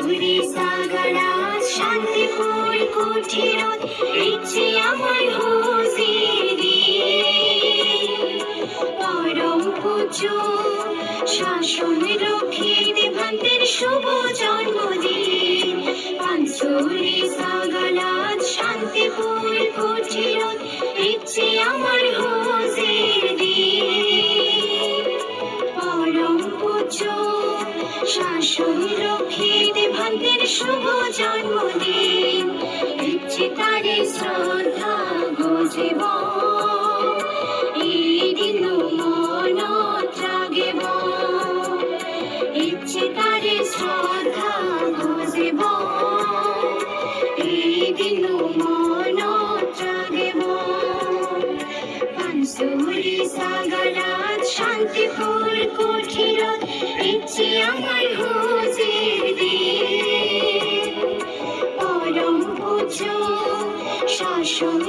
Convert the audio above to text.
পাঁচুরি সাগরা শান্তিপুর কুঠিরত ইচ্ছে আমার হুজিরি পরম পূজ্য শাসন রক্ষে দেবান্তের শুভ জন্মদিন পাঁচুরি সাগরা শান্তিপুর কুঠিরত ইচ্ছে আমার হুজিরি পরম পূজ্য শাসন রক্ষে দেবান্তের শুভ জন্মদিন ইচ্ছে তারে শ্রদ্ধা গজিব এই দিন মনত রাগিব ইচ্ছে তারে শ্রদ্ধা গজিব এই দিন মনত রাগিব পাঁচুরি সাগরা শান্তিপুর কুঠিরত ইচ্ছে আমার হুজিরি পরম পূজ্য শাসন